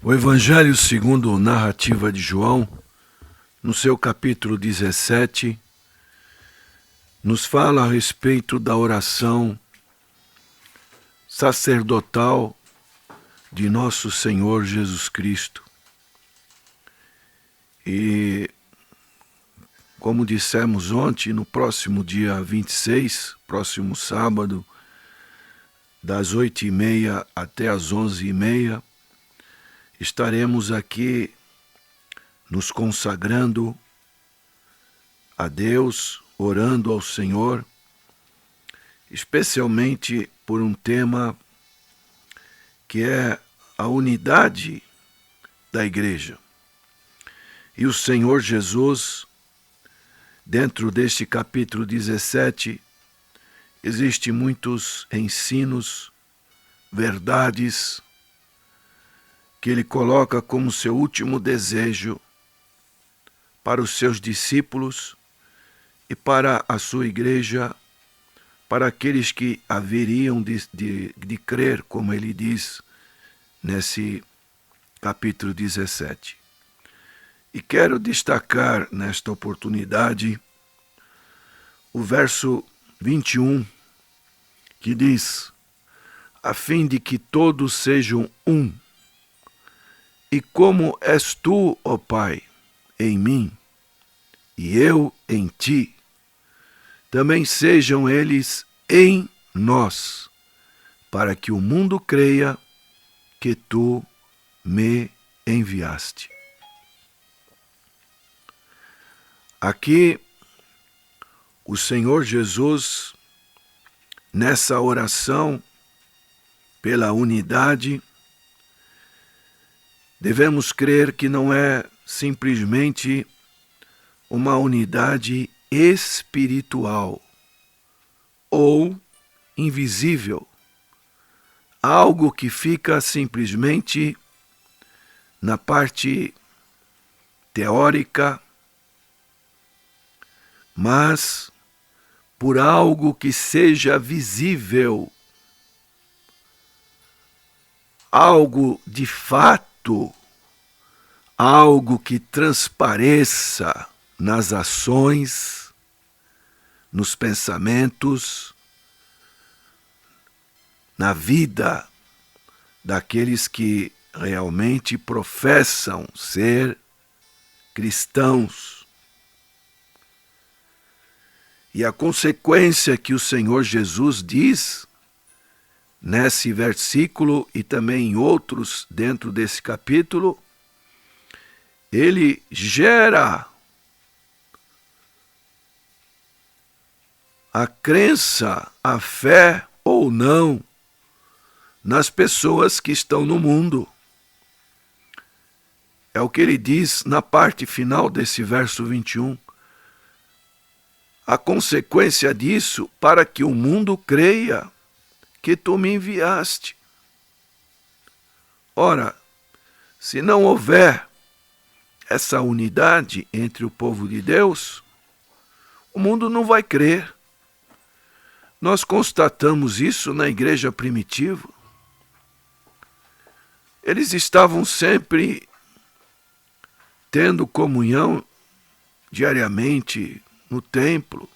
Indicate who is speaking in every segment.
Speaker 1: O Evangelho segundo narrativa de João, no seu capítulo 17, nos fala a respeito da oração sacerdotal de nosso Senhor Jesus Cristo. E, como dissemos ontem, no próximo dia 26, próximo sábado, das 8h30 até as 11h30, estaremos aqui nos consagrando a Deus, orando ao Senhor, especialmente por um tema que é a unidade da igreja. E o Senhor Jesus, dentro deste capítulo 17, existem muitos ensinos, verdades, que ele coloca como seu último desejo para os seus discípulos e para a sua igreja, para aqueles que haveriam de crer, como ele diz nesse capítulo 17. E quero destacar nesta oportunidade o verso 21, que diz: a fim de que todos sejam um, e como és tu, ó Pai, em mim, e eu em ti, também sejam eles em nós, para que o mundo creia que tu me enviaste. Aqui, o Senhor Jesus, nessa oração pela unidade, devemos crer que não é simplesmente uma unidade espiritual ou invisível, algo que fica simplesmente na parte teórica, mas por algo que seja visível, algo de fato, algo que transpareça nas ações, nos pensamentos, na vida daqueles que realmente professam ser cristãos. E a consequência que o Senhor Jesus diz nesse versículo e também em outros dentro desse capítulo, ele gera a crença, a fé ou não nas pessoas que estão no mundo. É o que ele diz na parte final desse verso 21. A consequência disso, para que o mundo creia que tu me enviaste. Ora, se não houver essa unidade entre o povo de Deus, o mundo não vai crer. Nós constatamos isso na igreja primitiva. Eles estavam sempre tendo comunhão diariamente no templo,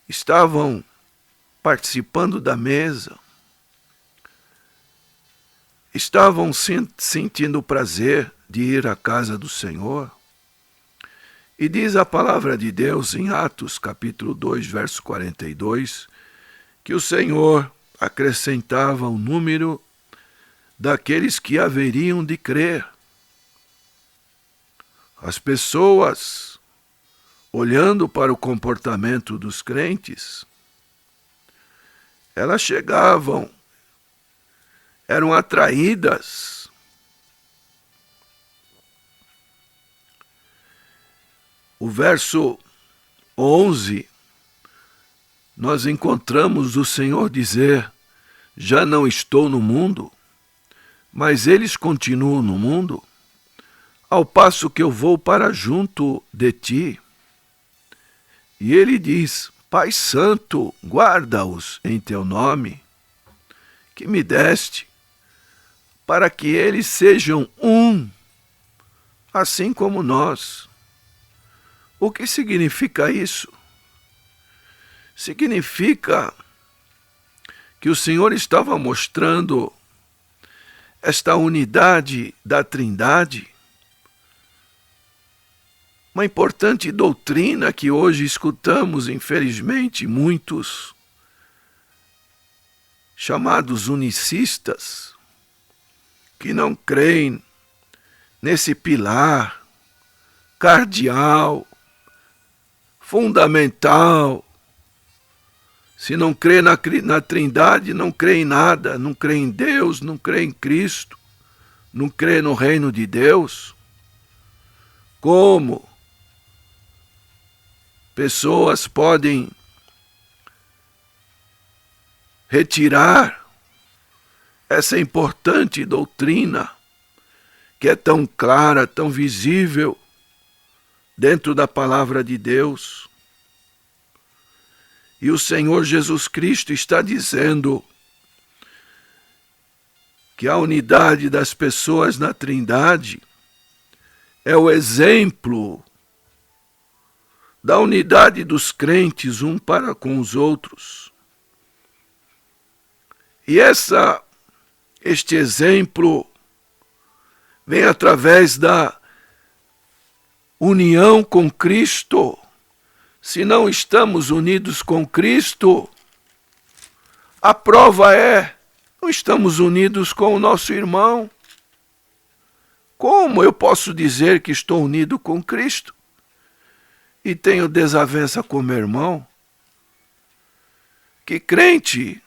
Speaker 1: estavam participando da mesa, estavam sentindo o prazer de ir à casa do Senhor. E diz a palavra de Deus em Atos capítulo 2, verso 42, que o Senhor acrescentava o número daqueles que haveriam de crer. As pessoas, olhando para o comportamento dos crentes, elas chegavam, eram atraídas. O verso 11, nós encontramos o Senhor dizer: já não estou no mundo, mas eles continuam no mundo, ao passo que eu vou para junto de ti. E ele diz: Pai Santo, guarda-os em teu nome, que me deste, para que eles sejam um, assim como nós. O que significa isso? Significa que o Senhor estava mostrando esta unidade da Trindade, uma importante doutrina que hoje escutamos, infelizmente, muitos chamados unicistas, que não creem nesse pilar cardeal, fundamental. Se não crê na Trindade, não crê em nada, não crê em Deus, não crê em Cristo, não crê no reino de Deus. Como pessoas podem retirar essa importante doutrina que é tão clara, tão visível dentro da palavra de Deus? E o Senhor Jesus Cristo está dizendo que a unidade das pessoas na Trindade é o exemplo da unidade dos crentes um para com os outros. E este exemplo vem através da união com Cristo. Se não estamos unidos com Cristo, a prova é, não estamos unidos com o nosso irmão. Como eu posso dizer que estou unido com Cristo e tenho desavença com meu irmão? Que crente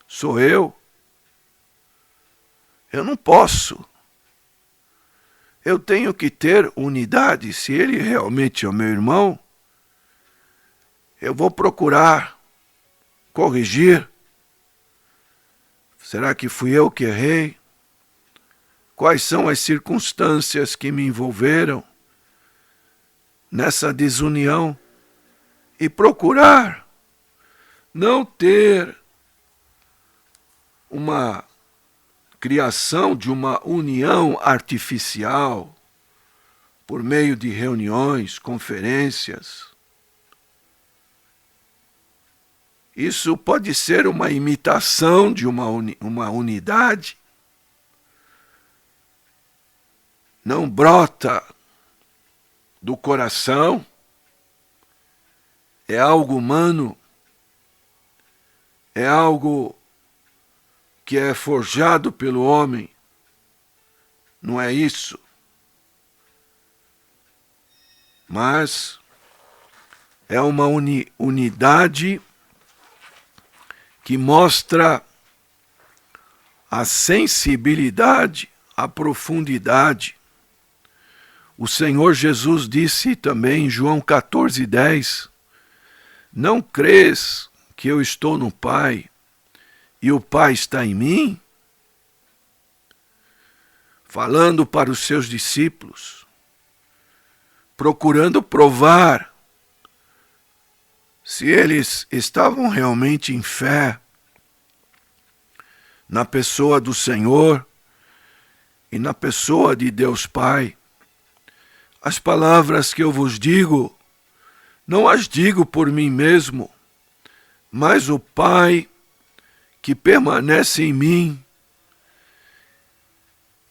Speaker 1: sou eu? Eu não posso. Eu tenho que ter unidade. Se ele realmente é o meu irmão, eu vou procurar corrigir. Será que fui eu que errei? Quais são as circunstâncias que me envolveram nessa desunião? E procurar não ter uma criação de uma união artificial por meio de reuniões, conferências. Isso pode ser uma imitação de uma unidade. Não brota do coração, é algo humano, é algo que é forjado pelo homem. Não é isso. Mas é uma unidade que mostra a sensibilidade, a profundidade. O Senhor Jesus disse também em João 14:10, não crês que eu estou no Pai e o Pai está em mim? Falando para os seus discípulos, procurando provar se eles estavam realmente em fé na pessoa do Senhor e na pessoa de Deus Pai. As palavras que eu vos digo, não as digo por mim mesmo, mas o Pai que permanece em mim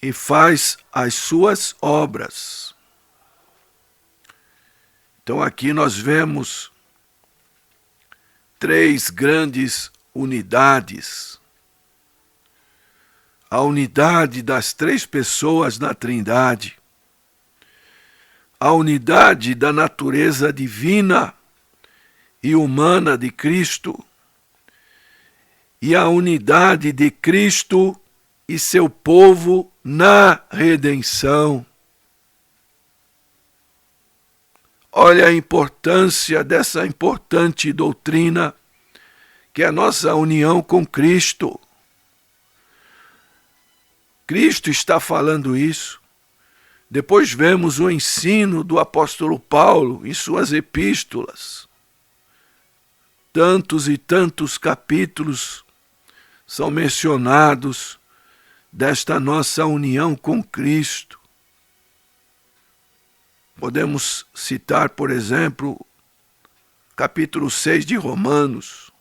Speaker 1: e faz as suas obras. Então aqui nós vemos três grandes unidades. A unidade das três pessoas na Trindade. A unidade da natureza divina e humana de Cristo. E a unidade de Cristo e seu povo na redenção. Olha a importância dessa importante doutrina, que é a nossa união com Cristo. Cristo está falando isso. Depois vemos o ensino do apóstolo Paulo em suas epístolas. Tantos e tantos capítulos são mencionados desta nossa união com Cristo. Podemos citar, por exemplo, capítulo 6 de Romanos,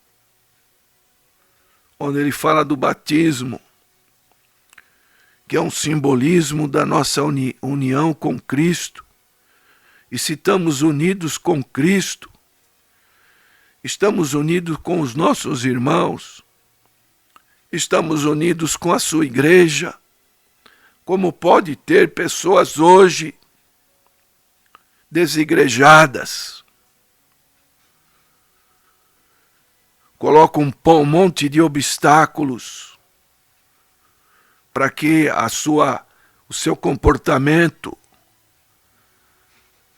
Speaker 1: onde ele fala do batismo, que é um simbolismo da nossa união com Cristo. E se estamos unidos com Cristo, estamos unidos com os nossos irmãos, estamos unidos com a sua igreja. Como pode ter pessoas hoje desigrejadas, colocam um monte de obstáculos para que o seu comportamento,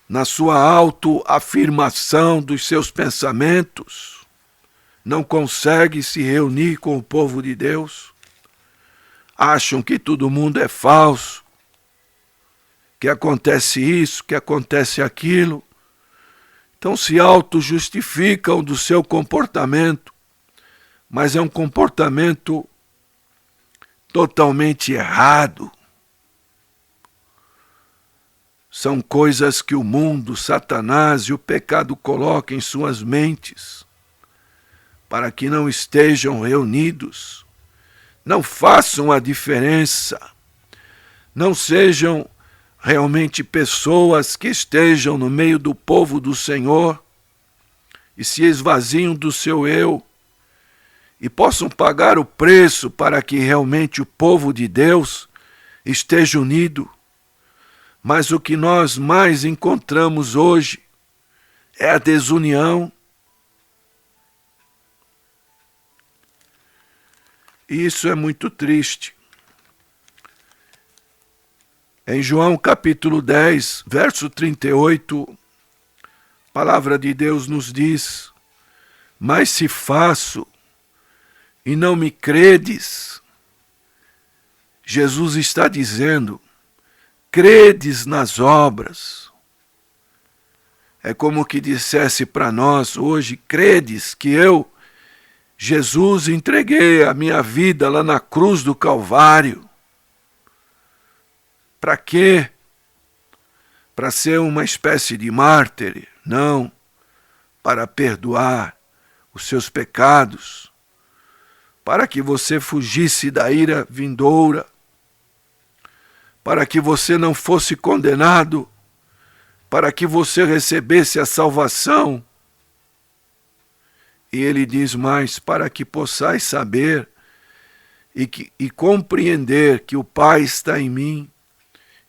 Speaker 1: na sua autoafirmação dos seus pensamentos, não consegue se reunir com o povo de Deus. Acham que todo mundo é falso, que acontece isso, que acontece aquilo. Então se auto-justificam do seu comportamento, mas é um comportamento totalmente errado. São coisas que o mundo, Satanás e o pecado colocam em suas mentes, para que não estejam reunidos, não façam a diferença, não sejam realmente pessoas que estejam no meio do povo do Senhor e se esvaziem do seu eu e possam pagar o preço para que realmente o povo de Deus esteja unido. Mas o que nós mais encontramos hoje é a desunião. E isso é muito triste. Em João capítulo 10, verso 38, a palavra de Deus nos diz: mas se faço e não me credes, Jesus está dizendo, credes nas obras. É como que dissesse para nós hoje, credes que eu, Jesus, entreguei a minha vida lá na cruz do Calvário. Para quê? Para ser uma espécie de mártir? Não, para perdoar os seus pecados, para que você fugisse da ira vindoura, para que você não fosse condenado, para que você recebesse a salvação. E ele diz mais, para que possais saber e compreender que o Pai está em mim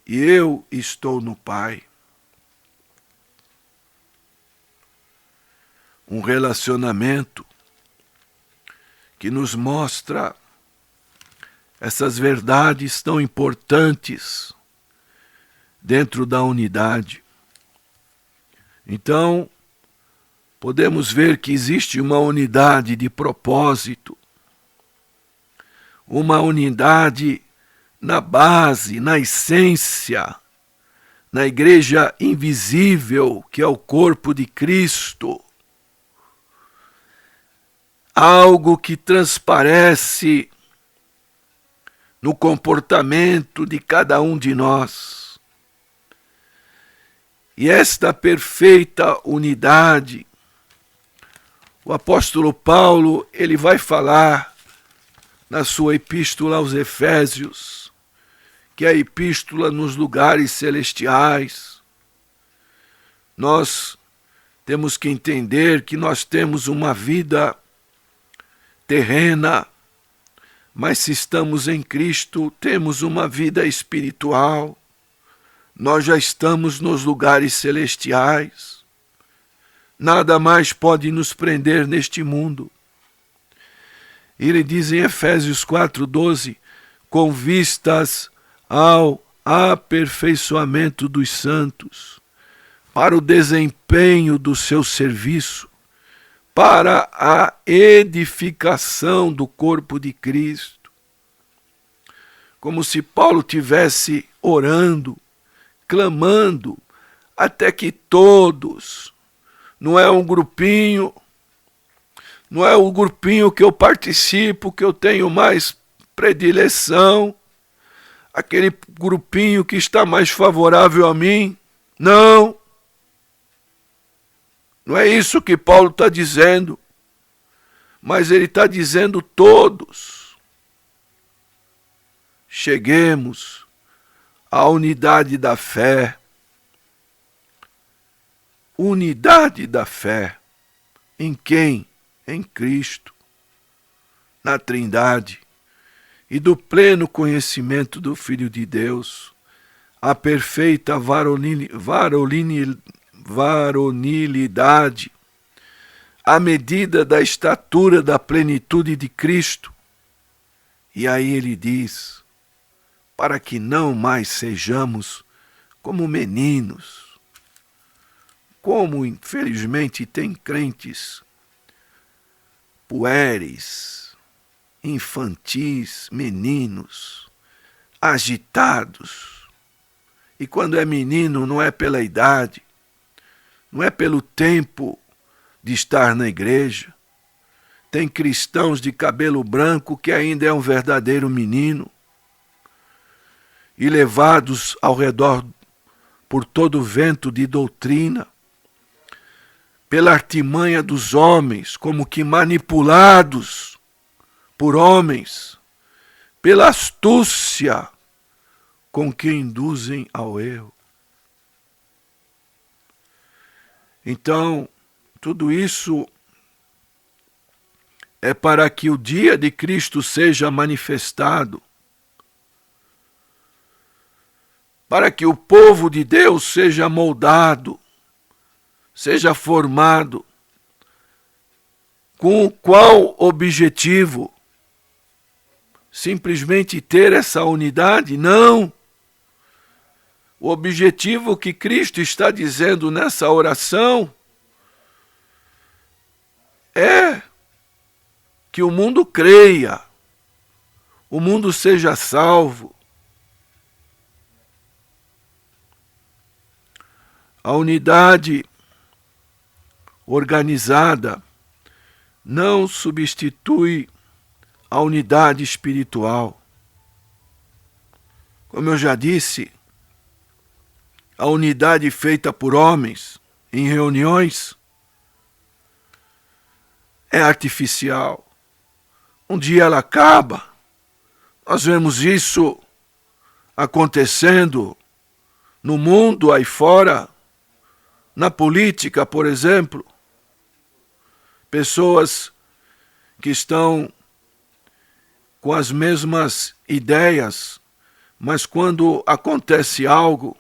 Speaker 1: e eu estou no Pai. Um relacionamento que nos mostra essas verdades tão importantes dentro da unidade. Então, podemos ver que existe uma unidade de propósito, uma unidade na base, na essência, na igreja invisível que é o corpo de Cristo. Algo que transparece no comportamento de cada um de nós. E esta perfeita unidade, o apóstolo Paulo, ele vai falar na sua epístola aos Efésios, que é a epístola nos lugares celestiais. Nós temos que entender que nós temos uma vida terrena, mas se estamos em Cristo, temos uma vida espiritual. Nós já estamos nos lugares celestiais. Nada mais pode nos prender neste mundo. Ele diz em Efésios 4:12, com vistas ao aperfeiçoamento dos santos, para o desempenho do seu serviço, para a edificação do corpo de Cristo. Como se Paulo tivesse orando, clamando, até que todos, não é um grupinho, não é o grupinho que eu participo, que eu tenho mais predileção, aquele grupinho que está mais favorável a mim. Não. Não é isso que Paulo está dizendo. Mas ele está dizendo todos. Cheguemos à unidade da fé. Unidade da fé. Em quem? Em Cristo. Na Trindade. E do pleno conhecimento do Filho de Deus. A perfeita varonilidade. À medida da estatura da plenitude de Cristo. E aí ele diz, para que não mais sejamos como meninos, como infelizmente tem crentes puéreis, infantis, meninos, agitados. E quando é menino não é pela idade, não é pelo tempo de estar na igreja. Tem cristãos de cabelo branco que ainda é um verdadeiro menino. E levados ao redor por todo o vento de doutrina, pela artimanha dos homens, como que manipulados por homens, pela astúcia com que induzem ao erro. Então, tudo isso é para que o dia de Cristo seja manifestado, para que o povo de Deus seja moldado, seja formado. Com qual objetivo? Simplesmente ter essa unidade? Não! O objetivo que Cristo está dizendo nessa oração é que o mundo creia, o mundo seja salvo. A unidade organizada não substitui a unidade espiritual. Como eu já disse, a unidade feita por homens em reuniões é artificial. Um dia ela acaba. Nós vemos isso acontecendo no mundo aí fora, na política, por exemplo. Pessoas que estão com as mesmas ideias, mas quando acontece algo,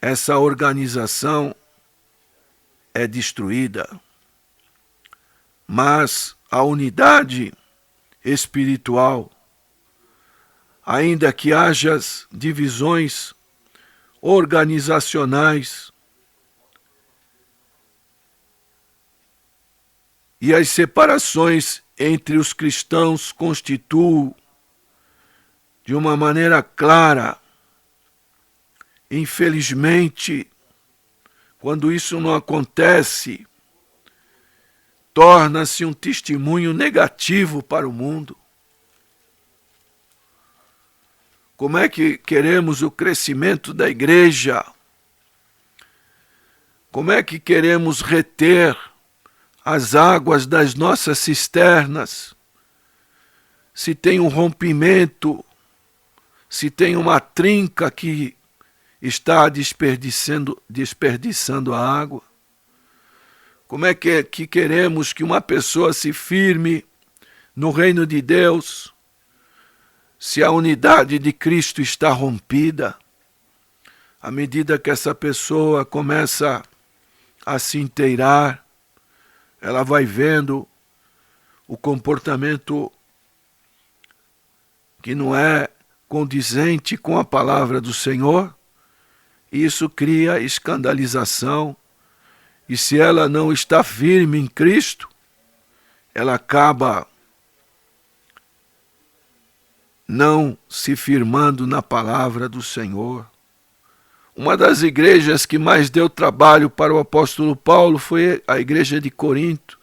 Speaker 1: essa organização é destruída. Mas a unidade espiritual, ainda que haja divisões organizacionais e as separações entre os cristãos constituem de uma maneira clara. Infelizmente, quando isso não acontece, torna-se um testemunho negativo para o mundo. Como é que queremos o crescimento da igreja? Como é que queremos reter as águas das nossas cisternas? Se tem um rompimento, se tem uma trinca que está desperdiçando a água? Como é que queremos que uma pessoa se firme no reino de Deus, se a unidade de Cristo está rompida? À medida que essa pessoa começa a se inteirar, ela vai vendo o comportamento que não é condizente com a palavra do Senhor. Isso cria escandalização. E se ela não está firme em Cristo, ela acaba não se firmando na palavra do Senhor. Uma das igrejas que mais deu trabalho para o apóstolo Paulo foi a igreja de Corinto.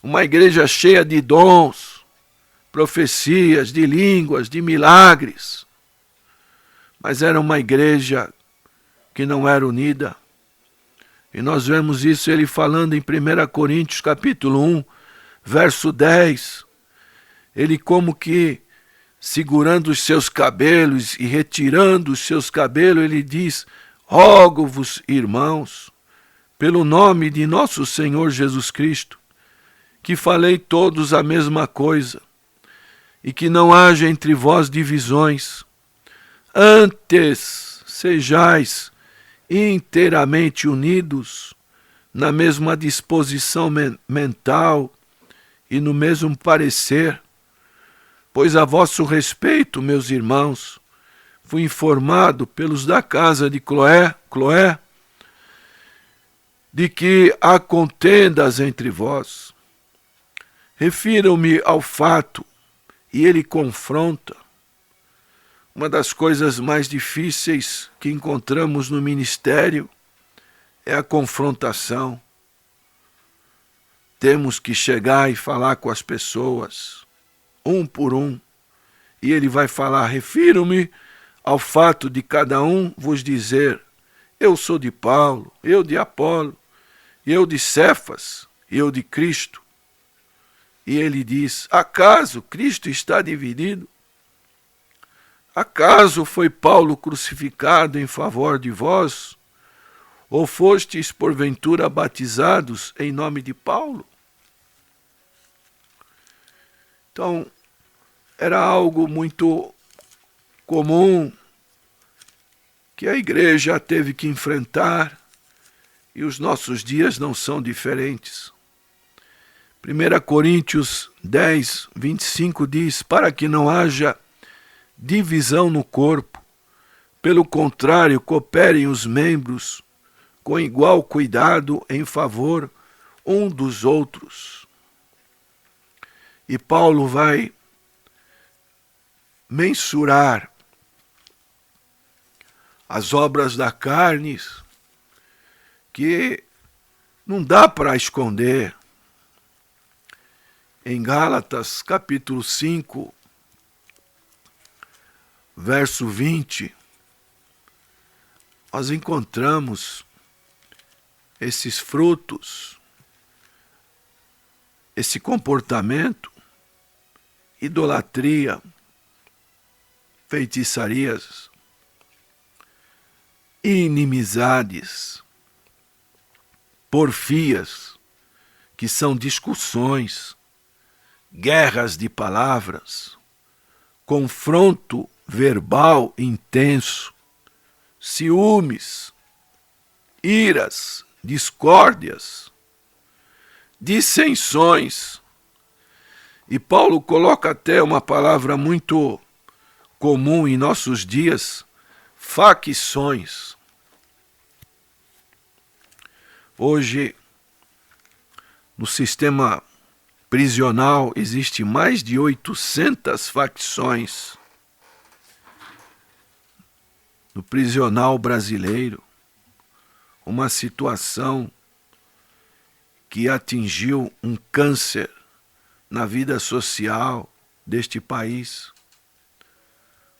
Speaker 1: Uma igreja cheia de dons, profecias, de línguas, de milagres. Mas era uma igreja que não era unida. E nós vemos isso ele falando em 1 Coríntios capítulo 1, verso 10. Ele como que segurando os seus cabelos e retirando os seus cabelos, ele diz: rogo-vos, irmãos, pelo nome de nosso Senhor Jesus Cristo, que falei todos a mesma coisa, e que não haja entre vós divisões. Antes sejais inteiramente unidos, na mesma disposição mental e no mesmo parecer. Pois a vosso respeito, meus irmãos, fui informado pelos da casa de Cloé, de que há contendas entre vós. Refiram-me ao fato, e ele confronta. Uma das coisas mais difíceis que encontramos no ministério é a confrontação. Temos que chegar e falar com as pessoas, um por um, e ele vai falar: refiro-me ao fato de cada um vos dizer, eu sou de Paulo, eu de Apolo, eu de Cefas, eu de Cristo. E ele diz: acaso Cristo está dividido? Acaso foi Paulo crucificado em favor de vós? Ou fostes porventura batizados em nome de Paulo? Então, era algo muito comum que a igreja teve que enfrentar, e os nossos dias não são diferentes. 1 Coríntios 10, 25 diz: para que não haja divisão no corpo, pelo contrário, cooperem os membros com igual cuidado em favor um dos outros. E Paulo vai mensurar as obras da carne, que não dá para esconder. Em Gálatas, capítulo 5, verso 20, nós encontramos esses frutos, esse comportamento: idolatria, feitiçarias, inimizades, porfias, que são discussões, guerras de palavras, confronto verbal intenso, ciúmes, iras, discórdias, dissensões. E Paulo coloca até uma palavra muito comum em nossos dias: facções. Hoje, no sistema prisional, existe mais de 800 facções. No prisional brasileiro, uma situação que atingiu um câncer na vida social deste país.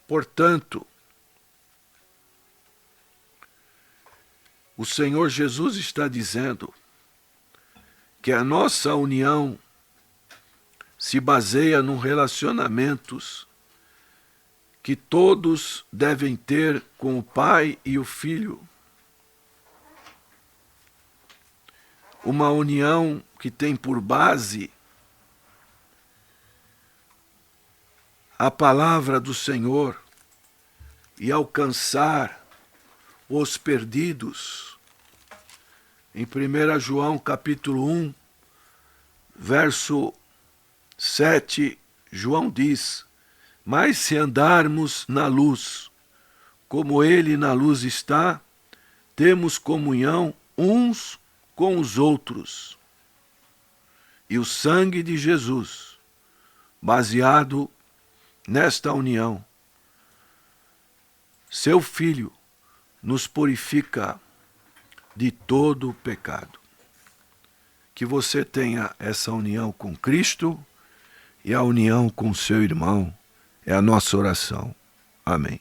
Speaker 1: Portanto, o Senhor Jesus está dizendo que a nossa união se baseia em relacionamentos que todos devem ter com o Pai e o Filho. Uma união que tem por base a palavra do Senhor e alcançar os perdidos. Em 1 João capítulo 1, verso 7, João diz: mas se andarmos na luz, como ele na luz está, temos comunhão uns com os outros. E o sangue de Jesus, baseado nesta união, seu Filho, nos purifica de todo o pecado. Que você tenha essa união com Cristo e a união com o seu irmão é a nossa oração. Amém.